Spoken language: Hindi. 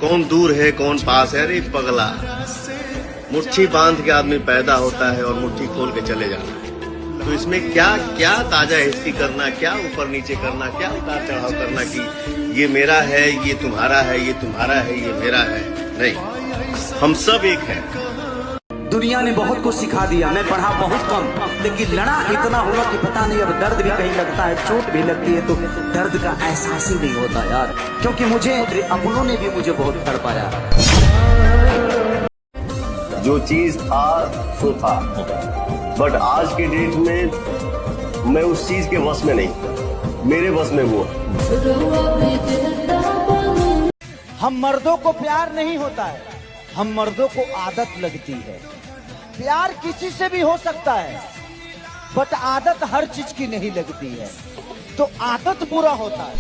कौन दूर है कौन पास है। अरे पगला, मुट्ठी बांध के आदमी पैदा होता है और मुट्ठी खोल के चले जाना है। तो इसमें क्या क्या ताजा हिस्ट्री करना, क्या ऊपर नीचे करना, क्या उतार चढ़ाव करना कि ये मेरा है, ये तुम्हारा है, ये तुम्हारा है, ये मेरा है। नहीं, हम सब एक हैं। दुनिया ने बहुत कुछ सिखा दिया, मैं पढ़ा बहुत कम, लेकिन लड़ा इतना हुआ कि पता नहीं अब दर्द भी कहीं लगता है, चोट भी लगती है तो दर्द का एहसास ही नहीं होता यार, क्योंकि मुझे अपनों ने भी मुझे बहुत तड़पाया। जो चीज था सो था, बट आज के डेट में मैं उस चीज के वश में नहीं, मेरे बस में हुआ। हम मर्दों को प्यार नहीं होता है, हम मर्दों को आदत लगती है। प्यार किसी से भी हो सकता है, बट आदत हर चीज की नहीं लगती है, तो आदत बुरा होता है।